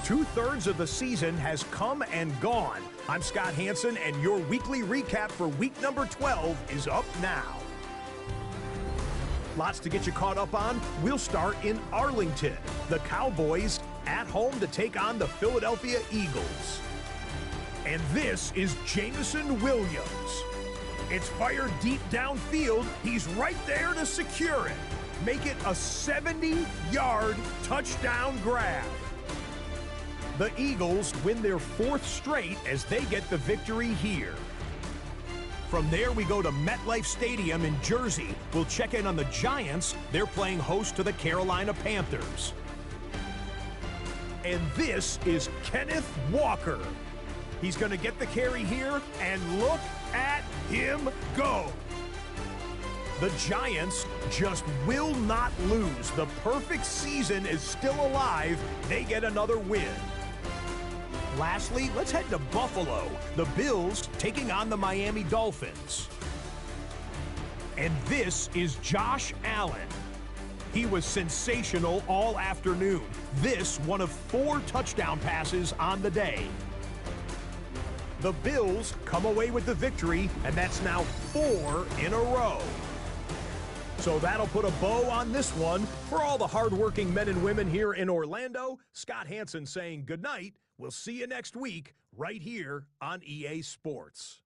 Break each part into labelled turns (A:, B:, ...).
A: 2/3 of the season has come and gone. I'm Scott Hansen, and your weekly recap for week number 12 is up now. Lots to get you caught up on. We'll start in Arlington. The Cowboys at home to take on the Philadelphia Eagles. And this is Jameson Williams. It's fired deep downfield. He's right there to secure it. Make it a 70-yard touchdown grab. The Eagles win their 4th straight as they get the victory here. From there, we go to MetLife Stadium in Jersey. We'll check in on the Giants. They're playing host to the Carolina Panthers. And this is Kenneth Walker. He's going to get the carry here, and look at him go. The Giants just will not lose. The perfect season is still alive. They get another win. Lastly, let's head to Buffalo. The Bills taking on the Miami Dolphins. And this is Josh Allen. He was sensational all afternoon. This one of 4 touchdown passes on the day. The Bills come away with the victory, and that's now 4 in a row. So that'll put a bow on this one. For all the hardworking men and women here in Orlando, Scott Hansen saying good night. We'll see you next week right here on EA Sports.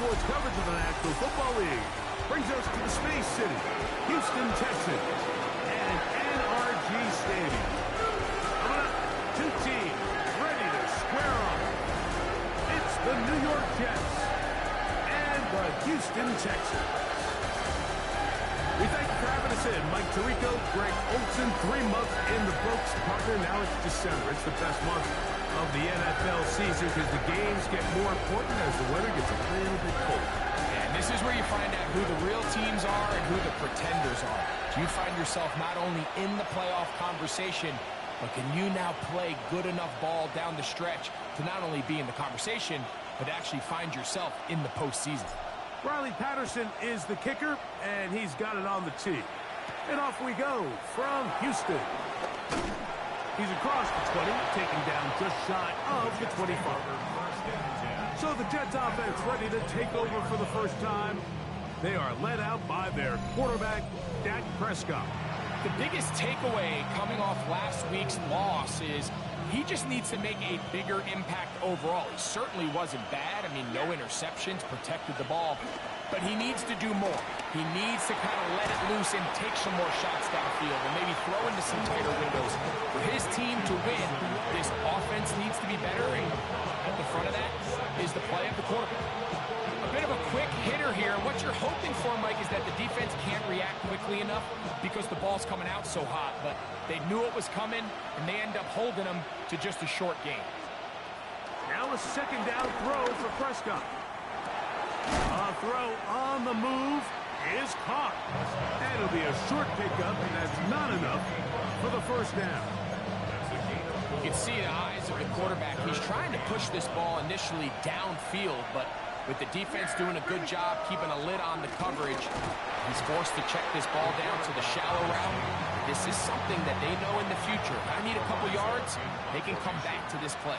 B: sports coverage of the National Football League brings us to the Space City, Houston, Texas, and NRG Stadium. Coming up, two teams ready to square off. It's the New York Jets and the Houston Texans. We thank you for having us in. Mike Tirico, Greg Olson, 3 months in the books. Partner, now it's December. It's the best month of the NFL season because the games get more important as the weather gets a little bit cold.
C: And this is where you find out who the real teams are and who the pretenders are. You find yourself not only in the playoff conversation, but can you now play good enough ball down the stretch to not only be in the conversation, but actually find yourself in the postseason.
B: Riley Patterson is the kicker, and he's got it on the tee. And off we go from Houston. He's across the 20, taken down just shy of the 25. So the Jets offense ready to take over for the first time. They are led out by their quarterback, Dak Prescott.
C: The biggest takeaway coming off last week's loss is he just needs to make a bigger impact overall. He certainly wasn't bad. I mean, no interceptions, protected the ball. But he needs to do more. He needs to kind of let it loose and take some more shots downfield and maybe throw into some tighter windows. For his team to win, this offense needs to be better. And at the front of that is the play of the quarterback. A bit of a quick hitter here. What you're hoping for, Mike, is that the defense can't react quickly enough because the ball's coming out so hot. But they knew it was coming, and they end up holding them to just a short game.
B: Now a second down throw for Prescott. A throw on the move is caught. And it'll be a short pickup, and that's not enough for the first down.
C: You can see the eyes of the quarterback. He's trying to push this ball initially downfield, but with the defense doing a good job keeping a lid on the coverage, he's forced to check this ball down to the shallow route. This is something that they know in the future. If I need a couple yards, they can come back to this play.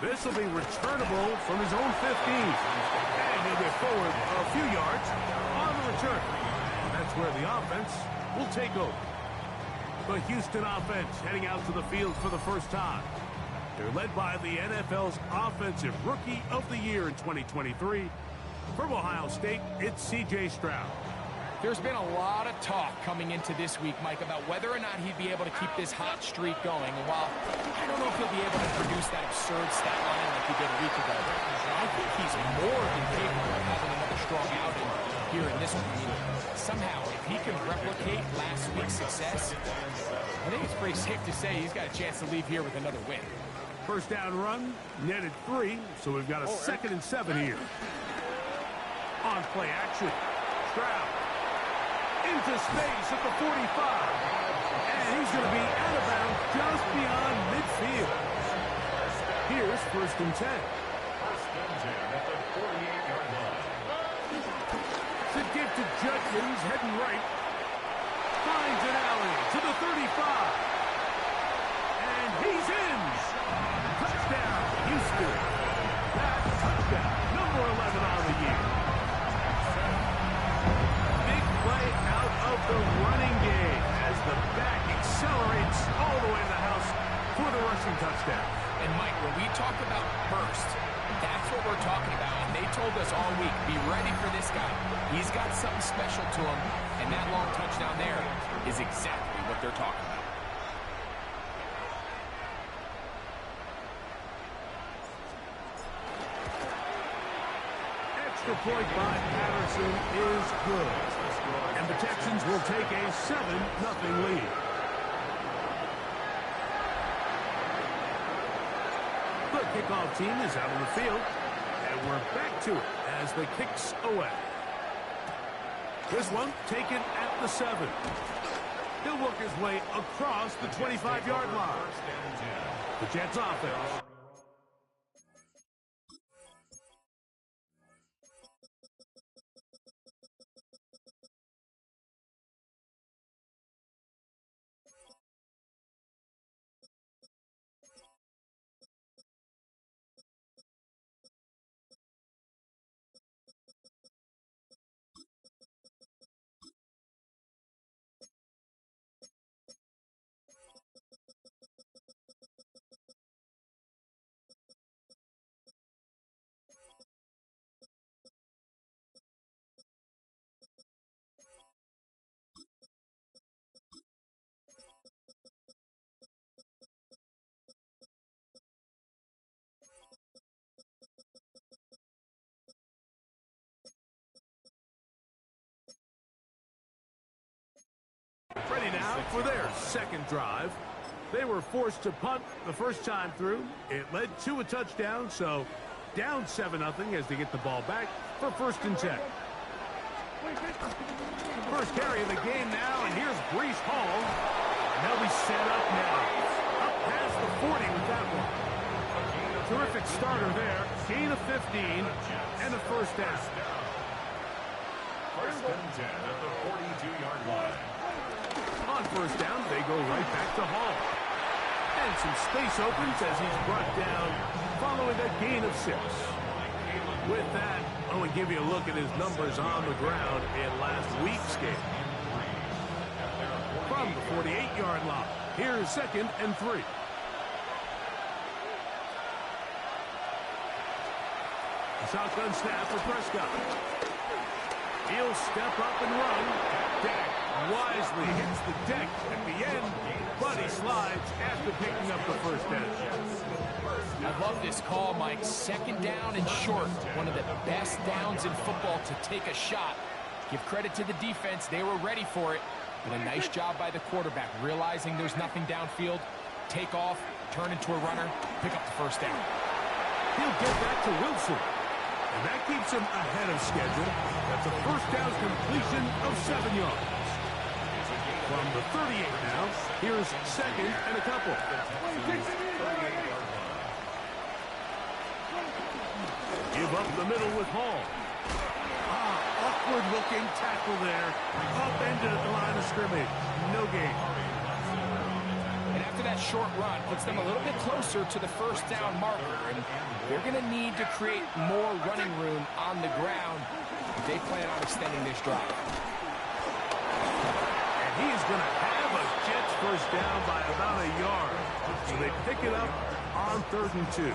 B: This will be returnable from his own 15. And he'll get forward a few yards on the return. That's where the offense will take over. The Houston offense heading out to the field for the first time. They're led by the NFL's Offensive Rookie of the Year in 2023. From Ohio State, it's C.J. Stroud.
C: There's been a lot of talk coming into this week, Mike, about whether or not he'd be able to keep this hot streak going. And while I don't know if he'll be able to produce that absurd stat line like he did a week ago, I think he's more than capable of having another strong outing here in this one. I mean, somehow, if he can replicate last week's success, I think it's pretty safe to say he's got a chance to leave here with another win.
B: First down run, netted 3, so we've got a 2nd and 7 here. On play action, Stroud into space at the 45. And he's going to be out of bounds just beyond midfield. Here's 1st and 10.
D: At the 48-yard line.
B: The gift to Judkins heading right. Finds an alley to the 35. And he's in. Touchdown, Houston. That's touchdown, number 11 on the year. Big play out of the running game as the back accelerates all the way to the house for the rushing touchdown.
C: And, Mike, when we talk about burst, that's what we're talking about. And they told us all week, be ready for this guy. He's got something special to him, and that long touchdown there is exactly what they're talking about.
B: Extra point by Patterson is good. And the Texans will take a 7-0 lead. The kickoff team is out on the field. And we're back to it as the kicks away. This one taken at the 7. He'll work his way across the 25-yard line. The Jets offense for their second drive. They were forced to punt the first time through. It led to a touchdown, so down 7-0 as they get the ball back for 1st and 10. First carry of the game now, and here's Breece Hall. And they'll be set up now. Up past the 40 with that one. Terrific starter there. Gain of 15 and a first down.
D: 1st and 10 at the 42-yard line.
B: On first down, they go right back to Hall. And some space opens as he's brought down following a gain of 6. With that, I want to give you a look at his numbers on the ground in last week's game. From the 48-yard line, here's 2nd and 3. A shotgun snap for Prescott. He'll step up and run. Dak wisely hits the deck at the end, but he slides after picking up the first down.
C: I love this call, Mike. 2nd down and short. One of the best downs in football to take a shot. Give credit to the defense. They were ready for it. But a nice job by the quarterback, realizing there's nothing downfield. Take off, turn into a runner, pick up the first down.
B: He'll get that to Wilson. And that keeps him ahead of schedule. That's a first down completion of 7 yards. From the 38 now, here's 2nd and a couple. Give up the middle with Hall. Awkward looking tackle there. Upended at the line of scrimmage. No gain.
C: And after that short run, puts them a little bit closer to the first down marker. And they're going to need to create more running room on the ground if they plan on extending this drive.
B: And he is going to have a Jets first down by about a yard. So they pick it up on 3rd and 2.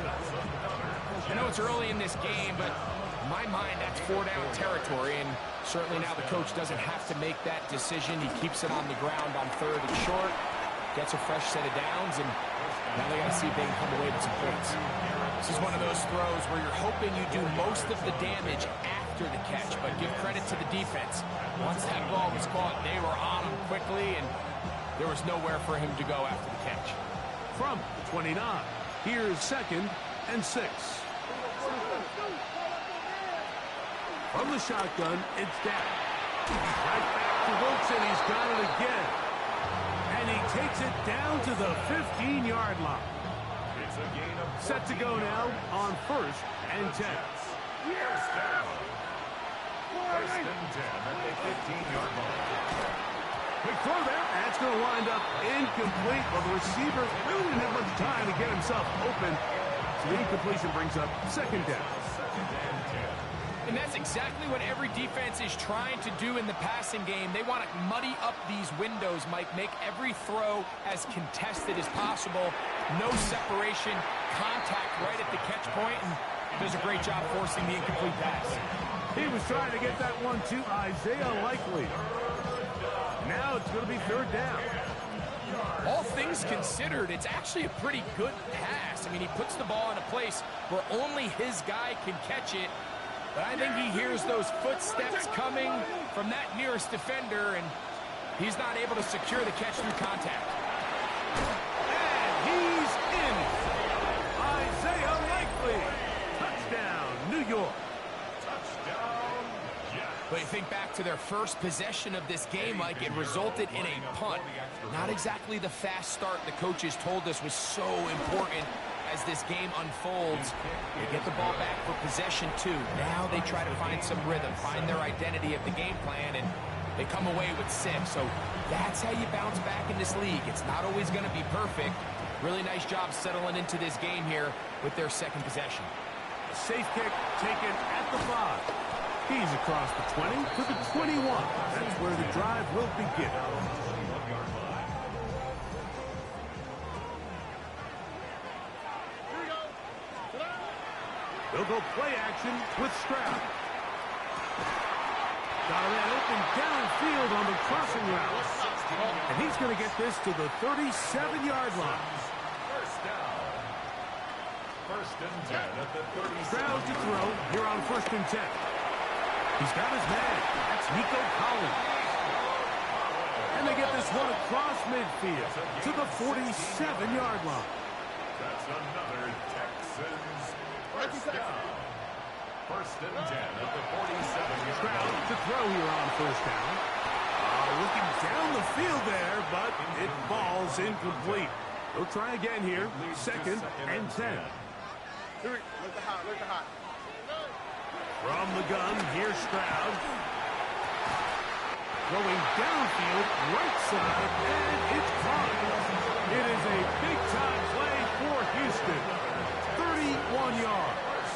C: I know it's early in this game, but in my mind, that's 4-down territory. And certainly now the coach doesn't have to make that decision. He keeps it on the ground on 3rd and short. Gets a fresh set of downs, and now they got to see if they can come away with some points. This is one of those throws where you're hoping you do most of the damage after the catch, but give credit to the defense. Once that ball was caught, they were on him quickly, and there was nowhere for him to go after the catch.
B: From 29, here's 2nd and 6. From the shotgun, it's Dak. Right back to Wilson. He's got it again. And he takes it down to the 15-yard line.
D: It's a gain of
B: Set to go now on 1st and 10.
D: First down. 1st and 10 at the 15-yard line.
B: Quick throw there. That's going to wind up incomplete. Well, the receiver really didn't have much time to get himself open. So the incompletion brings up 2nd down.
D: 2nd and 10.
C: And that's exactly what every defense is trying to do in the passing game. They want to muddy up these windows, Mike, make every throw as contested as possible. No separation, contact right at the catch point, and does a great job forcing the incomplete pass.
B: He was trying to get that one to Isaiah Likely. Now it's going to be 3rd down.
C: All things considered, it's actually a pretty good pass. I mean, he puts the ball in a place where only his guy can catch it. But I think he hears those footsteps coming from that nearest defender, and he's not able to secure the catch through contact.
B: And he's in. Isaiah Likely. Touchdown, New York.
D: Touchdown, Jets.
C: But you think back to their first possession of this game, like it resulted in a punt. Not exactly the fast start the coaches told us was so important. As this game unfolds, they get the ball back for possession 2. Now they try to find some rhythm, find their identity of the game plan, and they come away with 6. So that's how you bounce back in this league. It's not always going to be perfect. Really nice job settling into this game here with their 2nd possession.
B: Safe kick taken at the 5. He's across the 20 to the 21. That's where the drive will begin. They'll go play action with Stroud. Got a man open downfield on the crossing route. And he's going to get this to the 37-yard line.
D: First down. 1st and 10 at the 37.
B: Stroud to throw here on 1st and 10. He's got his man. That's Nico Collins. And they get this one across midfield to the 47-yard line.
D: That's another Texans first down. First and 10 at the 47-yard
B: Stroud
D: line.
B: to throw here on first down. Looking down the field there, but it falls incomplete. They'll try again here. Second and 10. From the gun, here's Stroud. Throwing downfield, right side, and it's caught. It is a big-time play for Houston. 31 yards.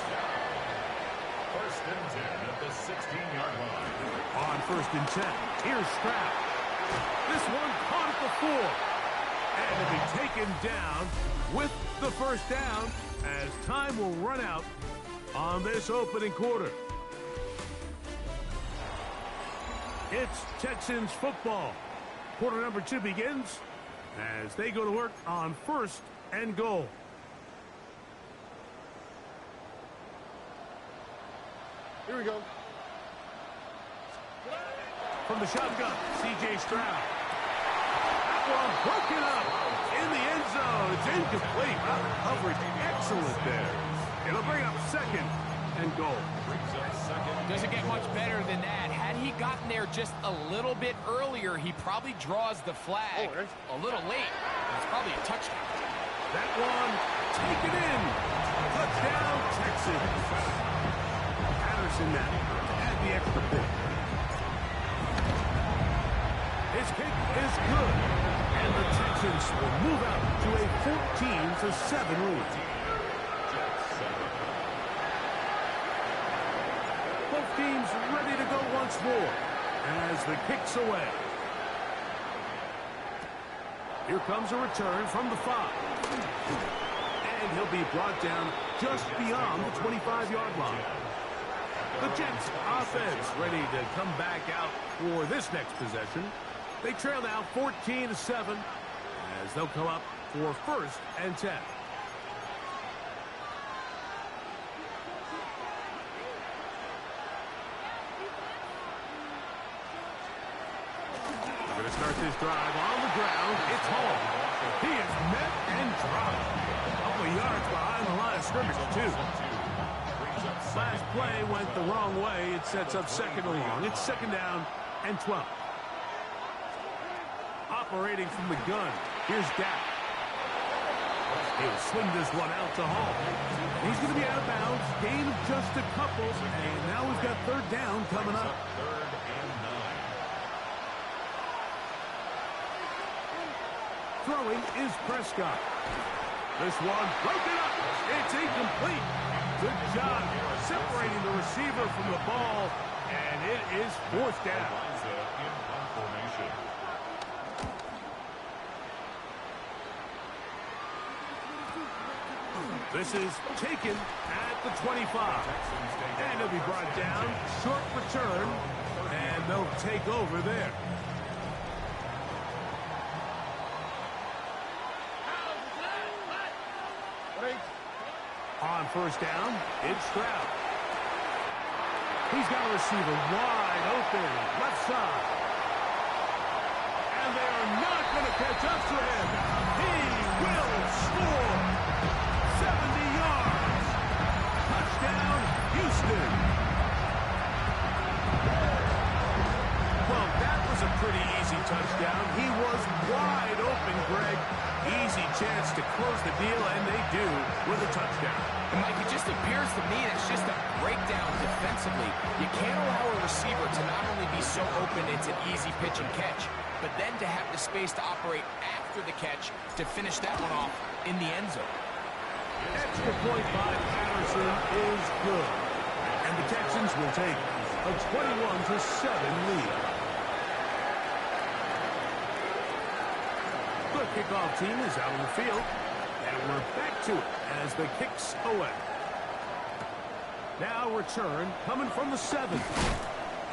D: First and 10 at the 16-yard line.
B: On first and 10, here's Stroud. This one caught at the 4. And it'll be taken down with the first down as time will run out on this opening quarter. It's Texans football. Quarter number 2 begins as they go to work on first and goal.
E: Here we go.
B: From the shotgun, C.J. Stroud. That one broken up in the end zone. It's incomplete. Coverage excellent there. It'll bring up second and goal.
C: Doesn't get much better than that. Had he gotten there just a little bit earlier, he probably draws the flag a little late. It's probably a touchdown.
B: That one taken in. Touchdown, Texans. Patterson now to add the extra point. His kick is good. And the Texans will move out to a 14-7 lead. Both teams ready to go once more as the kick's away. Here comes a return from the 5. And he'll be brought down just beyond the 25-yard line. The Jets offense ready to come back out for this next possession. They trail now 14-7 as they'll come up for first and 10. We're going to start this drive on the ground. It's home. He is met and dropped. A couple of yards behind the line of scrimmage, too. Last play went the wrong way. It sets up second and long. It's second down and 12. Operating from the gun, here's Dak. He'll swing this one out to Hall. He's going to be out of bounds. Gain of just a couple. And now we've got third down coming up.
D: Third and 9.
B: Throwing is Prescott. This one broken up. It's incomplete. Good job separating the receiver from the ball. And it is fourth down.
D: In formation.
B: This is taken at the 25. And he'll be brought down. Short return. And they'll take over there. On first down, it's Stroud. He's got a receiver wide open, left side. And they are not going to catch up to him. He will score. 70 yards. Touchdown, Houston. Well, that was a pretty easy touchdown. He was wide open, Greg. Easy chance to close the deal, and they do with a touchdown.
C: And Mike, it just appears to me it's just a breakdown defensively. You can't allow a receiver to not only be so open it's an easy pitch and catch, but then to have the space to operate after the catch to finish that one off in the end zone.
B: Extra point by Patterson is good. And the Texans will take a 21-7 lead. The kickoff team is out on the field. And we're back to it as the kick's away. Now return coming from the 7.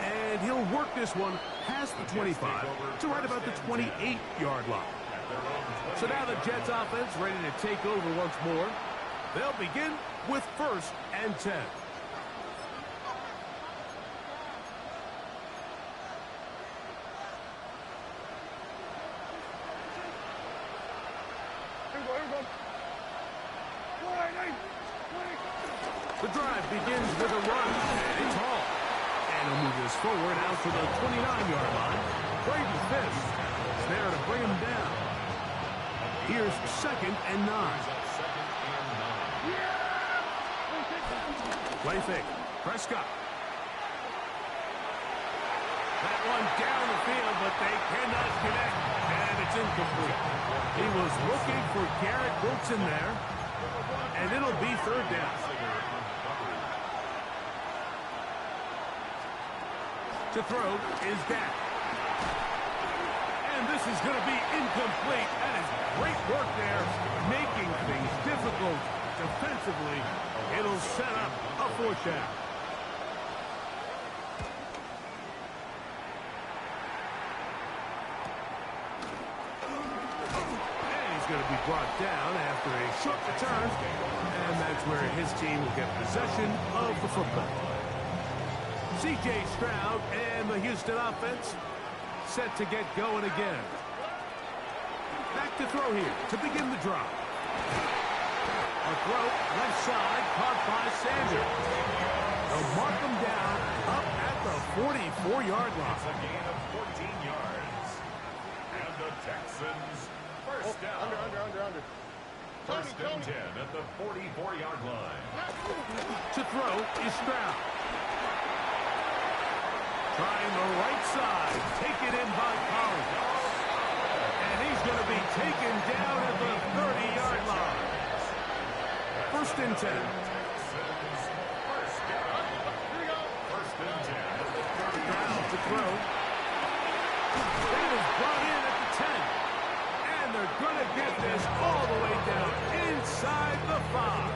B: And he'll work this one past the 25 to right about the 28-yard line. So now the Jets offense ready to take over once more. They'll begin with first and 10. The drive begins with a run. And it's Hall. And he'll move this forward out to the 29-yard line. Brady Fisk is there to bring him down. Here's 2nd and 9. Play fake. Prescott. That one down the field, but they cannot connect. And it's incomplete. He was looking for Garrett Wilson there. And it'll be 3rd down. To throw is Dak. And this is going to be incomplete. That is great work there, making things difficult defensively. It'll set up a 4th down. And he's going to be brought down after a short return. And that's where his team will get possession of the football. C.J. Stroud and the Houston offense set to get going again. Back to throw here to begin the drive. A throw left side caught by Sanders. They'll mark him down up at the 44-yard line.
D: A gain of 14 yards. And the Texans first down.
E: Under.
D: First and 10 at the 44-yard line.
B: To throw is Stroud. Trying the right side. Taken in by Collins. And he's going to be taken down at the 30-yard line. First and 10.
D: First down. First and 10 at the 30-yard
B: Stroud to throw. That is brought in at the 10. And they're going to get this all the way down inside the 5.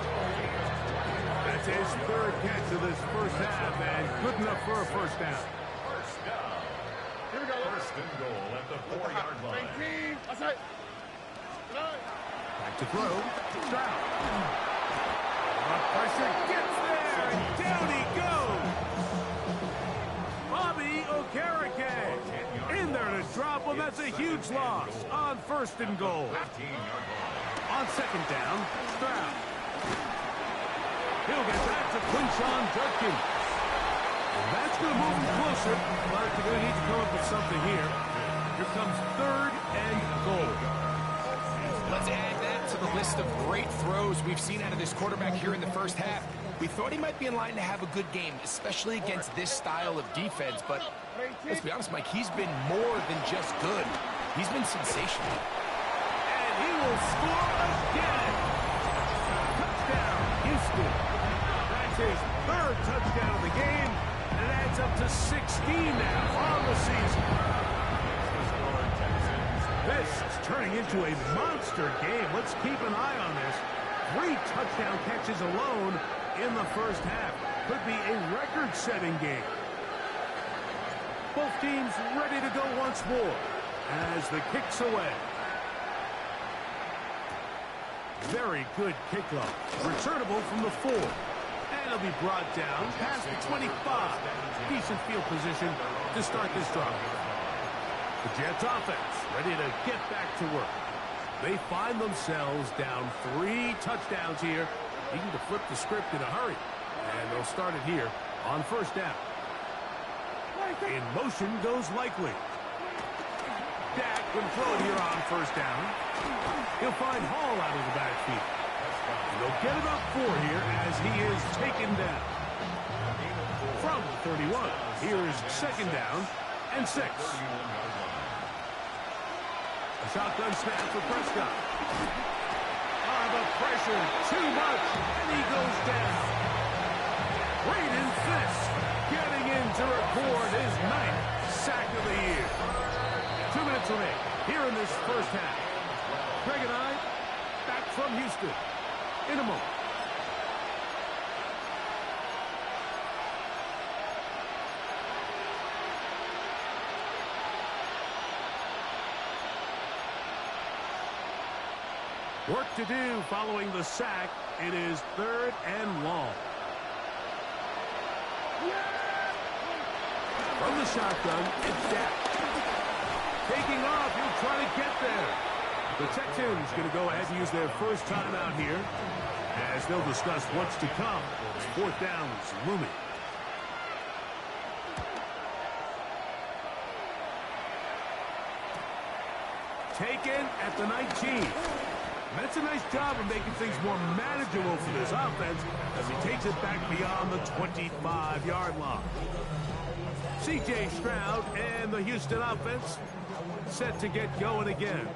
B: That's his 3rd catch of this first half, and good enough for a first down.
D: First down.
E: Here we go.
D: First and goal at the 4-yard line.
E: Outside.
B: Back to throw. Stroud. Pressure gets there, and down he goes. Bobby Okereke in there to drop him. That's a huge loss on 1st and goal.
D: 15-yard line.
B: On 2nd down, Stroud. He'll get that to Quinshon Judkins. That's going to move him closer, but they're going to need to come up with something here. Here comes 3rd and goal.
C: Let's add that to the list of great throws we've seen out of this quarterback here in the first half. We thought he might be in line to have a good game, especially against this style of defense. But let's be honest, Mike, he's been more than just good. He's been sensational.
B: And he will score again. Touchdown, Houston. That's his 3rd touchdown of the game. And it adds up to 16 now on the season. This is turning into a monster game. Let's keep an eye on this. 3 touchdown catches alone in the first half. Could be a record-setting game. Both teams ready to go once more as the kick's away. Very good kickoff. Returnable from the 4. And it'll be brought down past the 25. Decent field position to start this drive. The Jets offense ready to get back to work. They find themselves down 3 touchdowns here, needing to flip the script in a hurry. And they'll start it here on 1st down. In motion goes Likely. Dak can throw it here on 1st down. He'll find Hall out of the backfield. And they'll get it up 4 here as he is taken down. From the 31, here's 2nd down and 6. A shotgun snap for Prescott. The pressure, too much, and he goes down. Braden Fisk getting in to record his 9th sack of the year. 2 minutes remaining here in this first half. Greg and I back from Houston in a moment. Work to do following the sack. It is 3rd and long. From the shotgun, it's Dak. Taking off, he'll try to get there. The Texans going to go ahead and use their first timeout here as they'll discuss what's to come. Fourth down is looming. Taken at the 19. That's a nice job of making things more manageable for this offense as he takes it back beyond the 25-yard line. C.J. Stroud and the Houston offense set to get going again.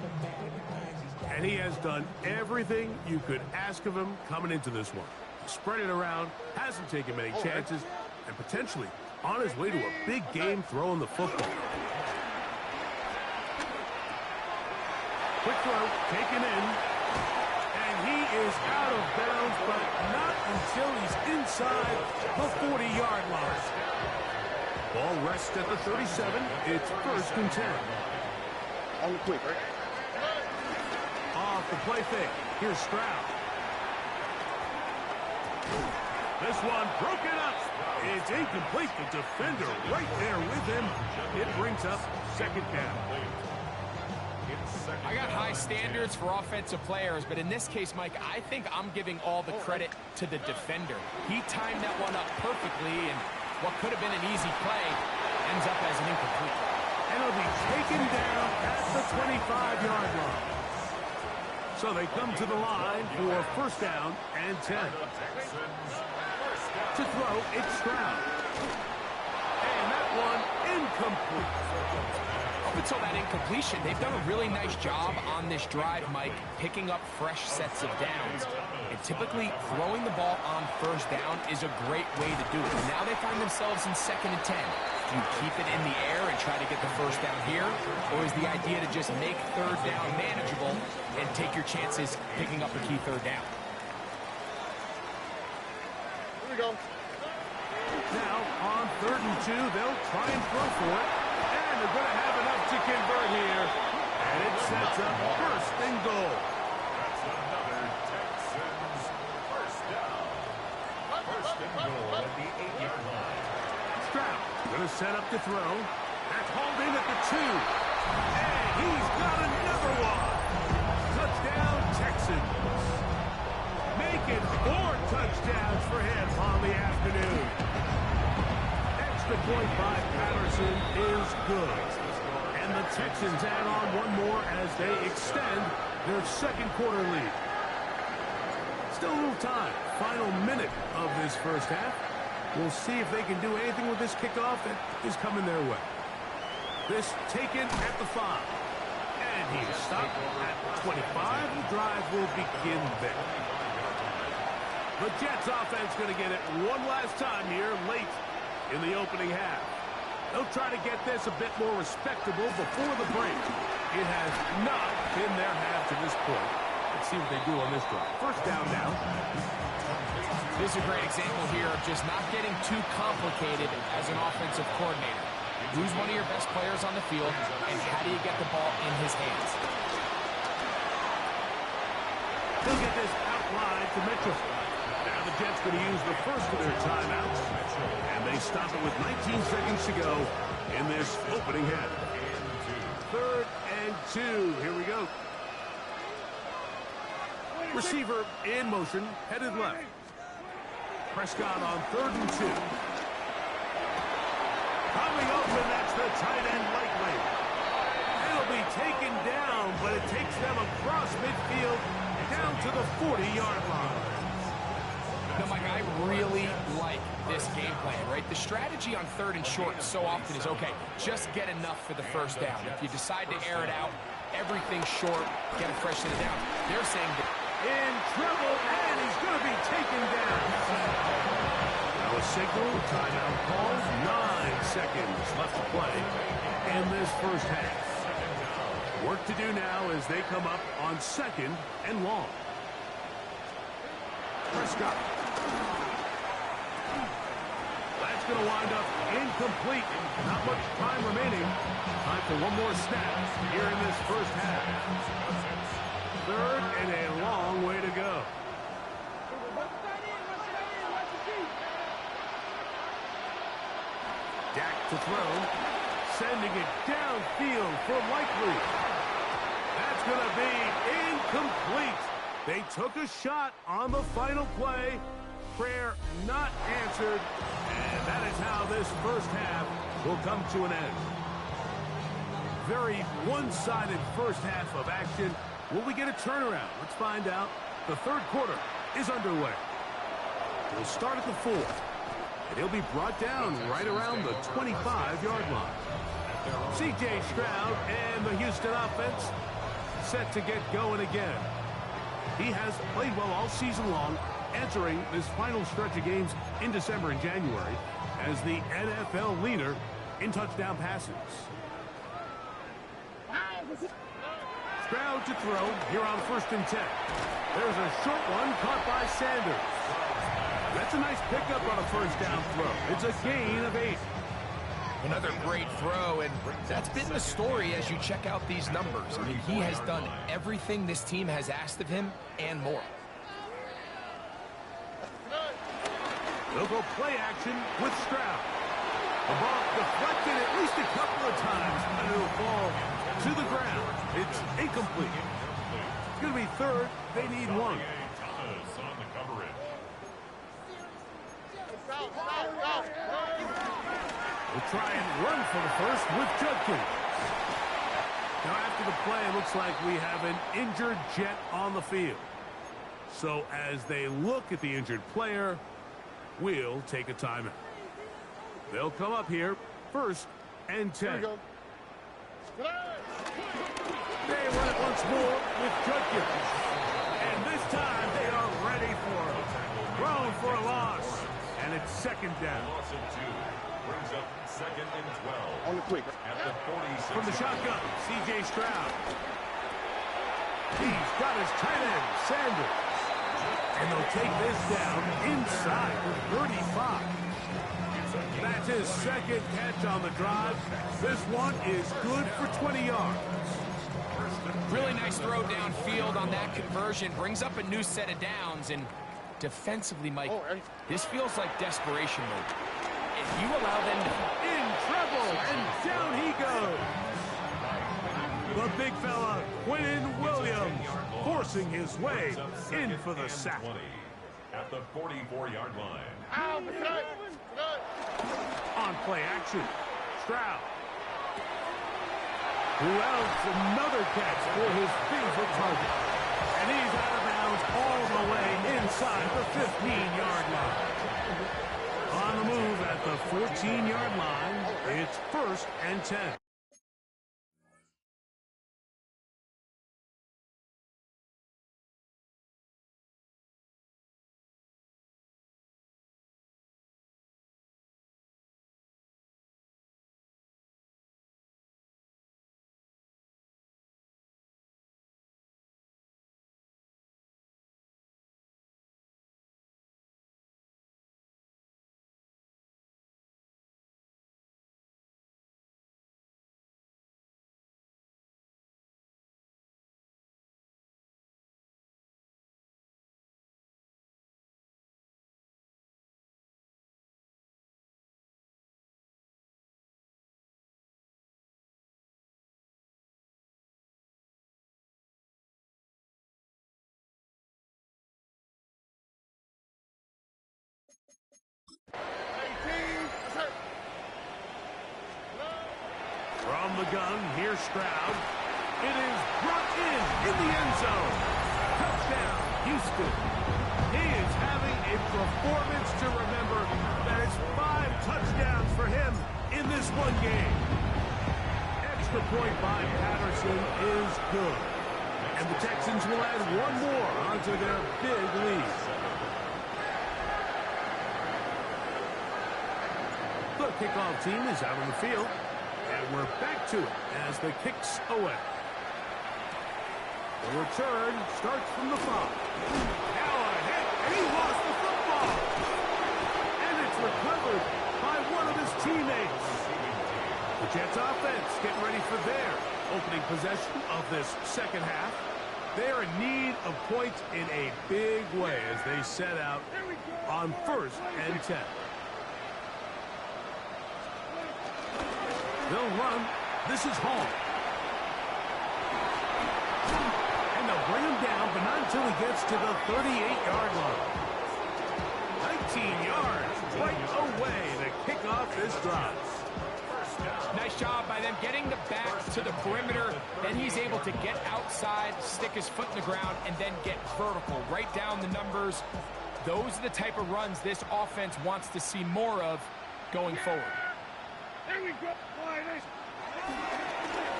B: And he has done everything you could ask of him coming into this one. Spread it around, hasn't taken many chances, and potentially on his way to a big game throwing the football. Quick throw, taken in, and he is out of bounds, but not until he's inside the 40-yard line. Ball rests at the 37. It's 1st and 10.
E: On the quick, right?
B: Off the play fake. Here's Stroud. This one broken up. It's incomplete. The defender right there with him. It brings up 2nd down.
C: I got high standards for offensive players, but in this case, Mike, I think I'm giving all the credit to the defender. He timed that one up perfectly, and what could have been an easy play ends up as an incomplete.
B: And it'll be taken down at the 25-yard line. So they come to the line for 1st down and 10. To throw, it's Stroud. And that one incomplete.
C: Up until that incompletion, they've done a really nice job on this drive, Mike, picking up fresh sets of downs. And typically, throwing the ball on 1st down is a great way to do it. Now they find themselves in 2nd and 10. Do you keep it in the air and try to get the 1st down here? Or is the idea to just make 3rd down manageable and take your chances picking up a key 3rd down?
E: Here we go.
B: Now, on 3rd and 2, they'll try and throw for it. And they're going to have enough to convert here. And it sets up 1st and goal.
D: That's another Texans 1st down. 1st and goal at the 8-yard line.
B: Stroud going to set up to throw. That's hauled in at the 2. And he's got another one. Touchdown, Texans. Making 4 touchdowns for him on the afternoon. Extra point by Patterson is good. And the Texans add on one more as they extend their 2nd quarter lead. Still a little time. Final minute of this 1st half. We'll see if they can do anything with this kickoff that is coming their way. This taken at the 5. And he is stopped at 25. The drive will begin there. The Jets offense going to get it one last time here late in the opening half. They'll try to get this a bit more respectable before the break. It has not been their half to this point. Let's see what they do on this drive. 1st down now.
C: This is a great example here of just not getting too complicated as an offensive coordinator. Who's one of your best players on the field, and how do you get the ball in his hands?
B: He'll get this out wide to Mitchell. Now the Jets going to use the first of their timeouts, and they stop it with 19 seconds to go in this opening half. 3rd and 2. Here we go. Receiver in motion, headed left. Prescott on 3rd and 2. Coming open, that's the tight end likely. It'll be taken down, but it takes them across midfield down to the 40-yard line.
C: No, Mike, I really like this game plan, right? The strategy on 3rd and short so often is, okay, just get enough for the 1st down. If you decide to air it out, everything short, get a fresh set of downs. They're saying that
B: in trouble, and he's going to be taken down. Now a signal, timeout called, 9 seconds left to play in this 1st half. Work to do now as they come up on 2nd and long. Prescott. That's going to wind up incomplete. Not much time remaining. Time for one more snap here in this 1st half. 3rd and a long way to go. Dak to throw. Sending it downfield for Likely. That's going to be incomplete. They took a shot on the final play. Prayer not answered. And that is how this first half will come to an end. Very one-sided first half of action. Will we get a turnaround? Let's find out. The third quarter is underway. We'll start at the 4th. And he'll be brought down right around the 25-yard line. C.J. Stroud and the Houston offense set to get going again. He has played well all season long, entering this final stretch of games in December and January as the NFL leader in touchdown passes. Stroud to throw here on 1st and 10. There's a short one caught by Sanders. That's a nice pickup on a first down throw. It's a gain of 8.
C: Another great throw, and that's been the story as you check out these numbers. I mean, he has done everything this team has asked of him and more.
B: They'll go play action with Stroud. The ball deflected at least a couple of times, and it'll fall to the ground. It's incomplete. It's going to be 3rd. They need 1. We'll try and run for the first with Judkins. Now after the play, it looks like we have an injured Jet on the field. So as they look at the injured player, we'll take a timeout. They'll come up here, 1st and 10. They run it once more with Judkins. And this time they are ready for it. Thrown for a loss. And it's 2nd down.
D: Loss of 2 brings up 2nd and 12.
E: On the quick.
D: At the 46.
B: From the shotgun, C.J. Stroud. He's got his tight end, Sanders. And they'll take this down inside the 35. That's his 2nd catch on the drive. This one is good for 20 yards.
C: Really nice throw downfield on that conversion. Brings up a new set of downs, and defensively, Mike, this feels like desperation mode. If you allow them to...
B: In trouble, and down he goes. The big fella, Quinn Williams, forcing his way in for the sack.
D: At the 44-yard line.
B: On play action, Stroud. Who else? Another catch for his favorite target. And he's out of bounds all the way inside the 15-yard line. On the move at the 14-yard line, it's 1st and 10. From the gun, here's Stroud. It is brought in the end zone. Touchdown, Houston. He is having a performance to remember. That is 5 touchdowns for him in this one game. Extra point by Patterson is good. And the Texans will add one more onto their big lead. The kickoff team is out on the field. And we're back to it as the kick's away. The return starts from the 5. Now a hit, and he lost the football. And it's recovered by one of his teammates. The Jets offense getting ready for their opening possession of this second half. They're in need of points in a big way as they set out on 1st and 10. They'll run. This is Hall. And the bring him down, but not until he gets to the 38-yard line. 19 yards right away to kick off this drive.
C: Nice job by them getting the back to the perimeter. Then he's able to get outside, stick his foot in the ground, and then get vertical. Right down the numbers. Those are the type of runs this offense wants to see more of going forward.
E: There we go.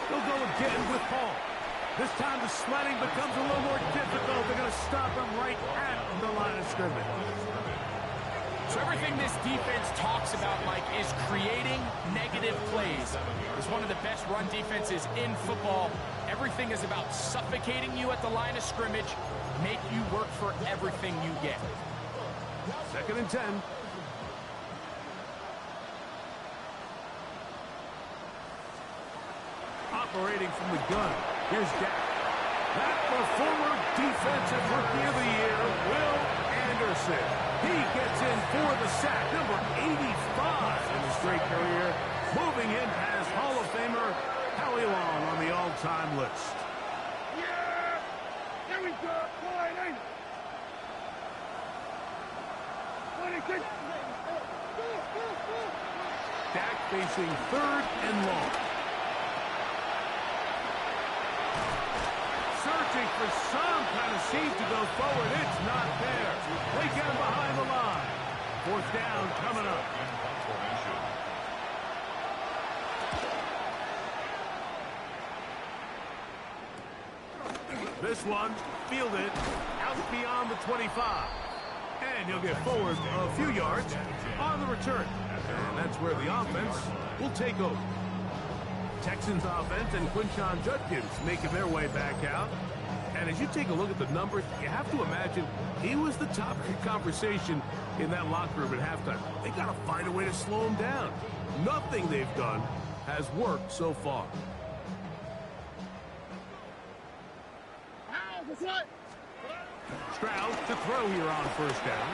B: They'll go again with Paul. This time the sledding becomes a little more difficult. They're going to stop him right at the line of scrimmage.
C: So everything this defense talks about, Mike, is creating negative plays. It's one of the best run defenses in football. Everything is about suffocating you at the line of scrimmage, make you work for everything you get.
B: 2nd and 10. Operating from the gun. Here's Dak. That the former defensive rookie of the year, Will Anderson. He gets in for the sack, number 85 in his straight career, moving in as Hall of Famer Howie Long on the all-time list.
E: Yeah! There we go.
B: Dak facing 3rd and long. Searching for some kind of seam to go forward. It's not there. They get him behind the line. 4th down coming up. This one fielded out beyond the 25. And he'll get forward a few yards on the return. And that's where the offense will take over. Texans offense and Quinshon Judkins making their way back out. And as you take a look at the numbers, you have to imagine he was the topic of conversation in that locker room at halftime. They got to find a way to slow him down. Nothing they've done has worked so far. Stroud to throw here on 1st down.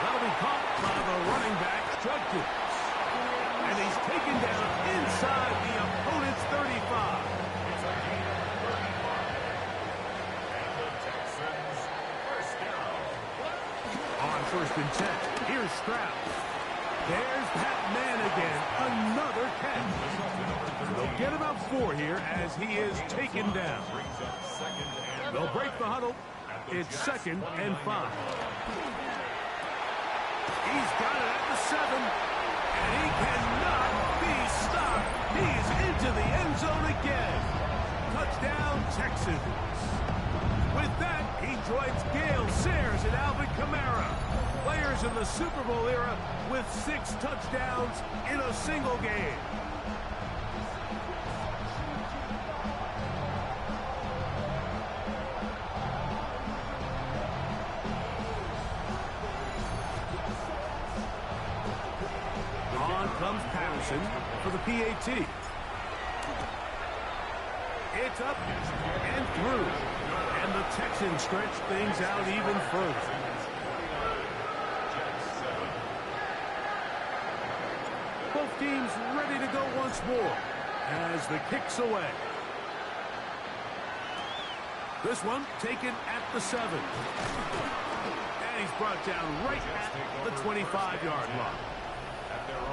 B: That'll be caught by the running back, Judkins. And he's taken down inside the opponent's 35. On 1st and 10, here's Stroud. There's that man again, another catch. They'll get about 4 here as he is taken down. They'll break the huddle. It's 2nd and 5. He's got it at the 7, and he cannot be stopped. He's into the end zone again. Touchdown, Texans. With that, he joins Gale Sayers and Alvin Kamara, players in the Super Bowl era with 6 touchdowns in a single game. On comes Patterson for the PAT. It's up and through. And the Texans stretch things out even further. Both teams ready to go once more as the kick's away. This one taken at the 7. And he's brought down right at the 25-yard line.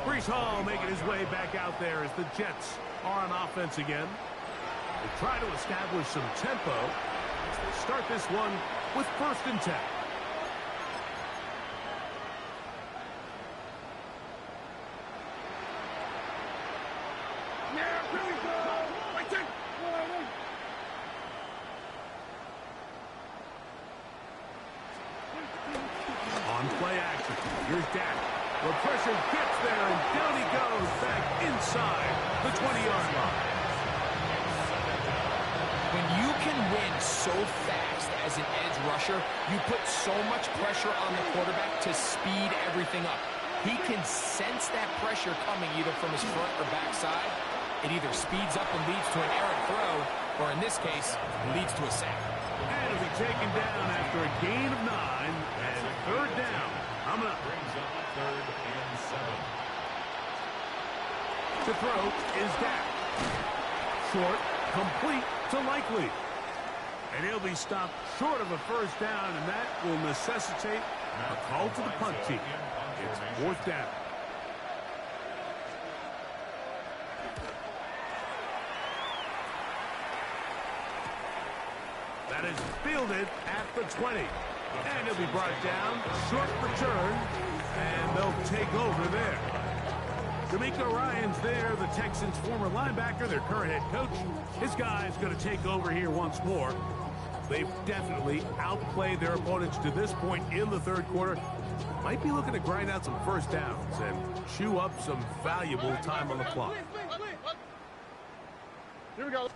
B: Breece Hall making his way back out there as the Jets are on offense again. They try to establish some tempo as they start this one with 1st and 10. On play action, here's Dak. The pressure gets there, and down he goes back inside the 20-yard line.
C: When you can win so fast as an edge rusher, you put so much pressure on the quarterback to speed everything up. He can sense that pressure coming either from his front or back side. It either speeds up and leads to an errant throw, or in this case, leads to a sack.
B: And it'll be taken down after a gain of 9, and 3rd down. Coming up.
D: Brings up 3rd and 7.
B: To throw is Dak. Short, complete to Likely. And he'll be stopped short of a first down, and that will necessitate a call to the punt team. It's fourth down. That is fielded at the 20. And he'll be brought down. Short return. And they'll take over there. D'Amico Ryan's there, the Texans' former linebacker, their current head coach. His guy's going to take over here once more. They've definitely outplayed their opponents to this point in the third quarter. Might be looking to grind out some first downs and chew up some valuable time on the clock.
E: Here we go.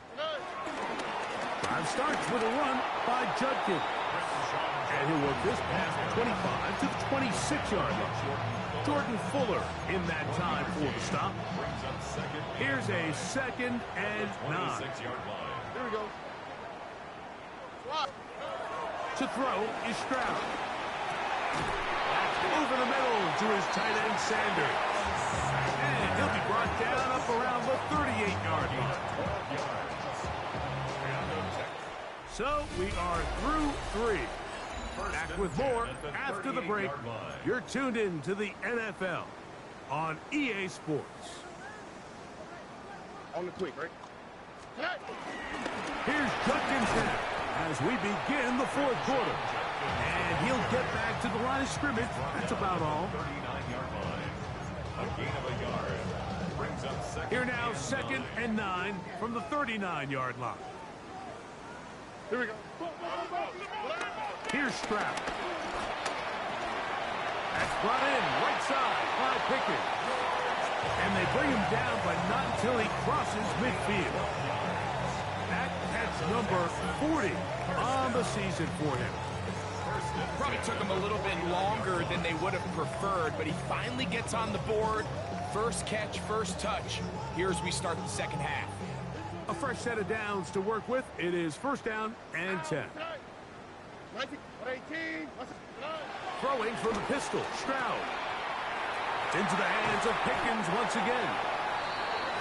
B: Drive starts with a run by Judkins. And he'll work this past 25 to the 26-yard line. Jordan Fuller in that time for the stop. Here's a 2nd and 9.
E: Here we go.
B: To throw is Stroud. Over the middle to his tight end Sanders. And he'll be brought down up around the 38-yard line. So we are through 3. Back with more after the break. You're tuned in to the NFL on EA Sports.
E: On the quick, right?
B: Here's Judkins now as we begin the fourth quarter. And he'll get back to the line of scrimmage. That's about all. Here now, 2nd and 9 from the 39-yard line.
E: Here we go.
B: Here's Stroud. That's brought in right side by Pickens. And they bring him down, but not until he crosses midfield. That's number 40 on the season for him.
C: Probably took him a little bit longer than they would have preferred, but he finally gets on the board. First catch, first touch. Here as we start the second half.
B: A fresh set of downs to work with. It is first down and 10.
E: 18.
B: Throwing from the pistol, Stroud. Into the hands of Pickens once again.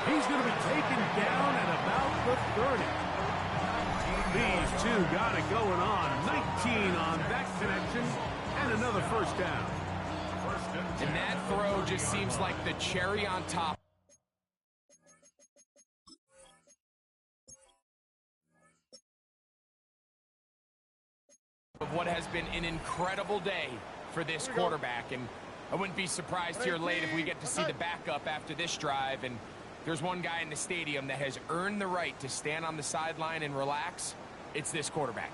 B: He's going to be taken down at about the 30. These two got it going on. 19 on that connection, and another first down.
C: And that throw just seems like the cherry on top of what has been an incredible day for this quarterback. And I wouldn't be surprised here late if we get to see the backup after this drive. And there's one guy in the stadium that has earned the right to stand on the sideline and relax. It's this quarterback.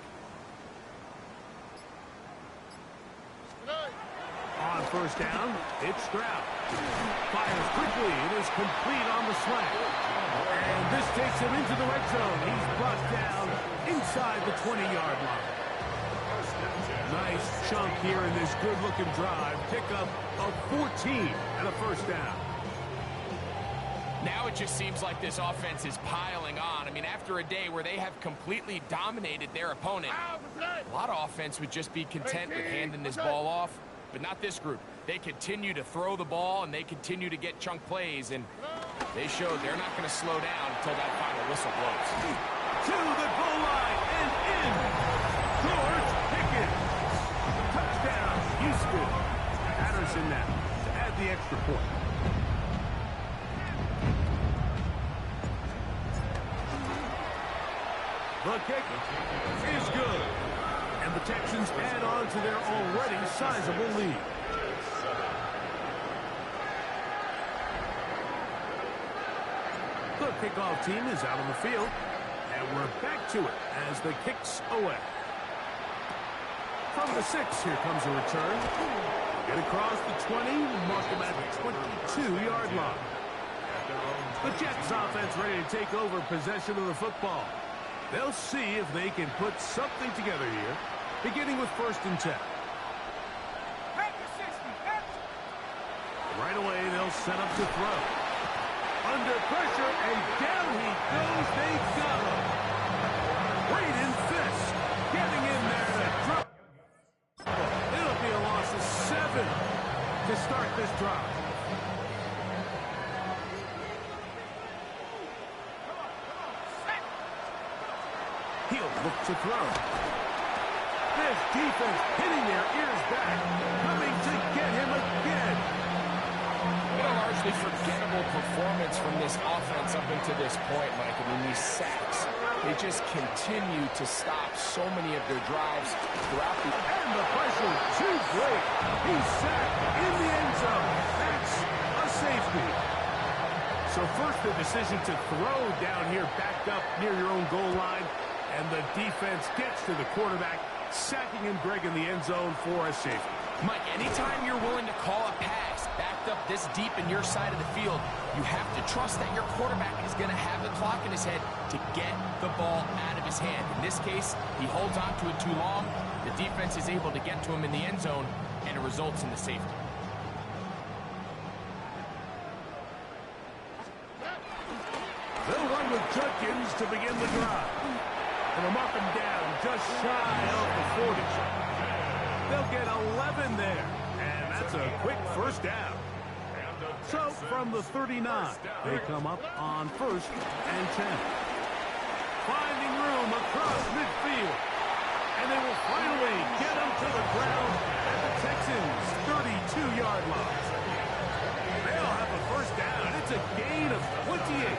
B: On first down, it's Stroud. Fires quickly. It is complete on the slant. And this takes him into the red zone. He's brought down inside the 20-yard line. Nice chunk here in this good-looking drive. Pickup of 14 and a first down.
C: Now it just seems like this offense is piling on. I mean, after a day where they have completely dominated their opponent, a lot of offense would just be content with handing this ball off, but not this group. They continue to throw the ball, and they continue to get chunk plays, and they showed they're not going to slow down until that final whistle blows.
B: To the goal line and in. George Pickens. Touchdown, Houston. Patterson now to add the extra point. The kick is good. And the Texans add on to their already sizable lead. The kickoff team is out on the field. And we're back to it as the kick's away. From the 6, here comes a return. Get across the 20, mark them at the 22-yard line. The Jets offense ready to take over possession of the football. They'll see if they can put something together here, beginning with 1st and 10. Right away, they'll set up to throw. Under pressure, and down he goes. They got him. Braden Fisk getting in there to drop. It'll be a loss of 7 to start this drive. He'll Look to throw. This defense hitting their ears back, coming to get him again.
C: Been a largely forgettable performance from this offense up until this point, Mike. I mean, these sacks, they just continue to stop so many of their drives throughout the...
B: And the pressure too great. He's sacked in the end zone. That's a safety. So first the decision to throw down here, backed up near your own goal line. And the defense gets to the quarterback, sacking him, Greg, in the end zone for a safety.
C: Mike, anytime you're willing to call a pass backed up this deep in your side of the field, you have to trust that your quarterback is going to have the clock in his head to get the ball out of his hand. In this case, he holds on to it too long. The defense is able to get to him in the end zone, and it results in the safety.
B: They'll run with Judkins to begin the drive. And they'll mark him down just shy of the 40. They'll get 11 there. And that's a quick first down. So from the 39, they come up on 1st and 10. Finding room across midfield. And they will finally get him to the ground at the Texans' 32-yard line. They'll have a first down. It's a gain of 28.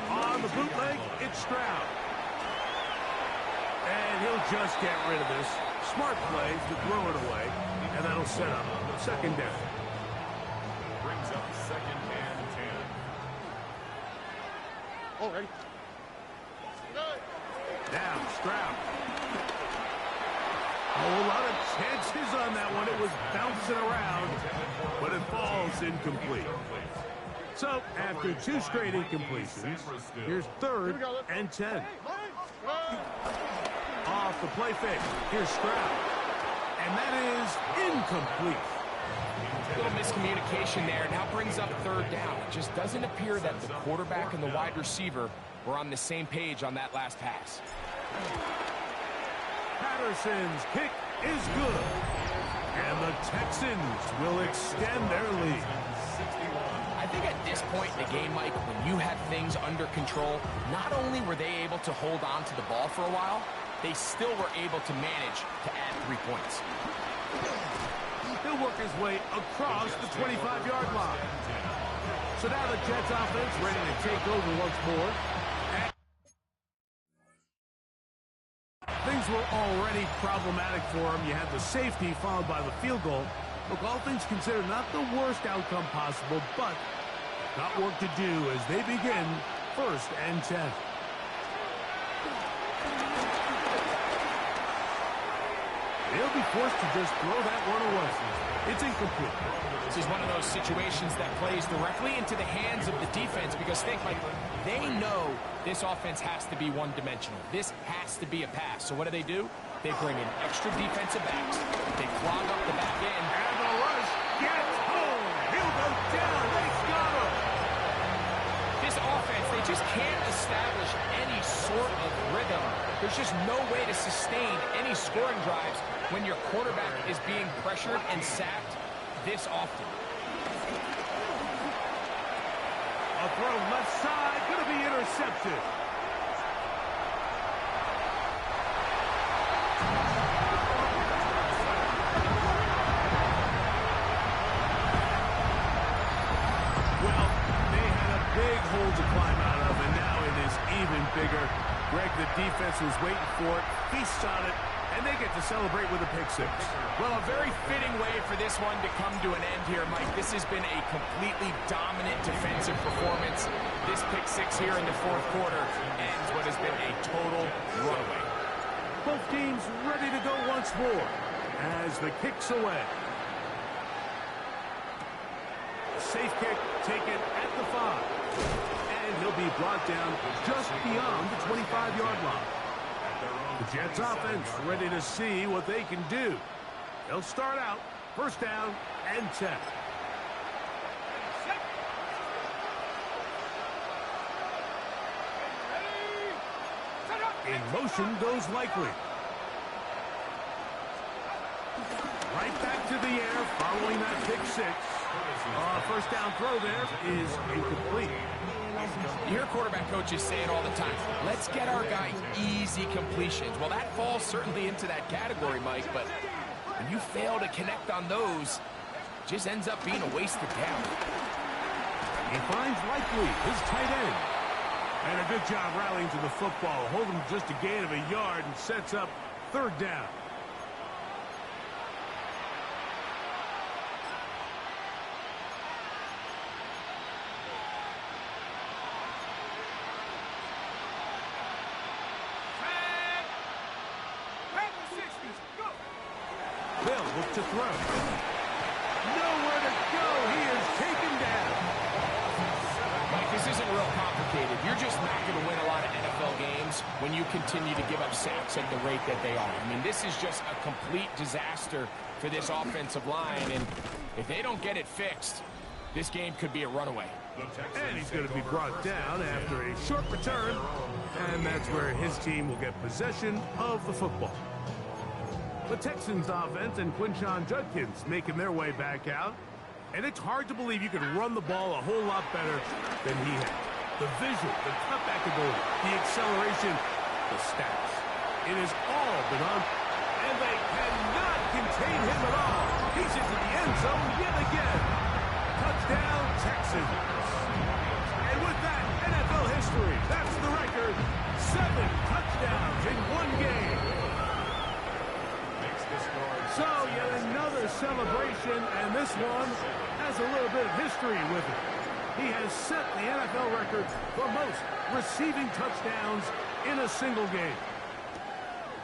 B: On the bootleg, it's Stroud. And he'll just get rid of this. Smart play to throw it away. And that'll set up 2nd down.
D: Brings up 2nd and 10.
E: All ready.
B: Now, Stroud. A whole lot of chances on that one. It was bouncing around, but it falls incomplete. So, after 2 straight incompletions, here's 3rd and 10. Off the play fake, here's Stroud. And that is incomplete.
C: A little miscommunication there. Now brings up 3rd down. It just doesn't appear that the quarterback and the wide receiver were on the same page on that last pass.
B: Patterson's kick is good. And the Texans will extend their lead.
C: I think at this point in the game, Mike, when you have things under control, not only were they able to hold on to the ball for a while, they still were able to manage to add 3 points.
B: He'll work his way across the 25-yard line. So now the Jets offense ready to take over once more. Things were already problematic for him. You had the safety followed by the field goal. Look, all things considered, not the worst outcome possible, but got work to do as they begin 1st and 10. They'll be forced to just throw that one away. It's incomplete.
C: This is one of those situations that plays directly into the hands of the defense because think, like, they know this offense has to be one-dimensional. This has to be a pass. So what do? They bring in extra defensive backs. They clog up the back end.
B: And the rush gets home. He'll go down. They got him.
C: This offense, they just can't establish any sort of rhythm. There's just no way to sustain any scoring drives when your quarterback is being pressured and sacked this often.
B: A throw left side, going to be intercepted. Well, they had a big hole to climb out of, and now it is even bigger. Greg, the defense was waiting for it, feasts on it, and they get to celebrate with a pick 6.
C: Well, a very fitting way for this one to come to an end here, Mike. This has been a completely dominant defensive performance. This pick 6 here in the 4th quarter ends what has been a total runaway.
B: Both teams ready to go once more as the kick's away. Safe kick taken at the 5. And he'll be brought down just beyond the 25-yard line. The Jets offense ready to see what they can do. They'll start out 1st down and 10. In motion goes Likely. Right back to the air following that pick 6. First down throw there is incomplete.
C: You hear quarterback coaches say it all the time. Let's get our guy easy completions. Well, that falls certainly into that category, Mike, but when you fail to connect on those, it just ends up being a wasted down.
B: He finds Likely, his tight end. And a good job rallying to the football, holding just a gain of a yard and sets up third down. Bill look to throw. Nowhere to go. He is taken down.
C: Mike, this isn't real complicated. You're just not going to win a lot of NFL games when you continue to give up sacks at the rate that they are. I mean, this is just a complete disaster for this offensive line, and if they don't get it fixed, this game could be a runaway.
B: And he's going to be brought down after a short return, and that's where his team will get possession of the football. The Texans offense and Quinshon Judkins making their way back out. And it's hard to believe you could run the ball a whole lot better than he had. The vision, the cutback ability, the acceleration, the stats. It has all been on, and they cannot contain him at all. He's into the end zone yet again. Touchdown, Texans. And with that, NFL history, that's the record. 7 touchdowns in one game. So, yet another celebration, and this one has a little bit of history with it. He has set the NFL record for most receiving touchdowns in a single game.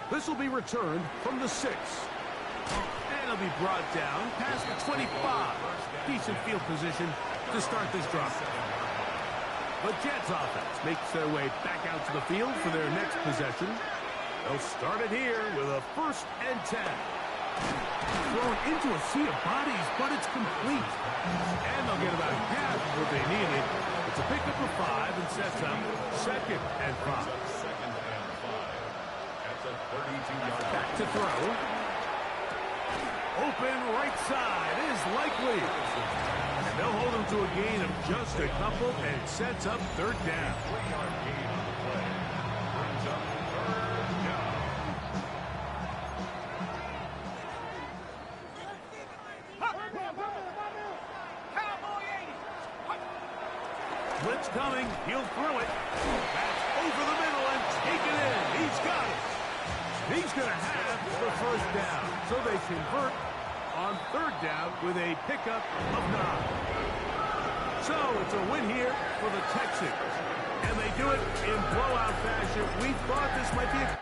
B: This will be returned from the 6. And it'll be brought down past the 25. Decent field position to start this drive. The Jets offense makes their way back out to the field for their next possession. They'll start it here with a 1st and 10. Thrown into a sea of bodies, but it's complete. And they'll get about half what they needed. It's a pickup of 5 and sets up 2nd and 5. Back to throw. Open right side is Likely. And they'll hold him to a gain of just a couple, and it sets up 3rd down. Blitz coming. He'll throw it. That's over the middle and taken in. He's got it. He's going to have the 1st down. So they convert on 3rd down with a pickup of 9. So it's a win here for the Texans. And they do it in blowout fashion. We thought this might be a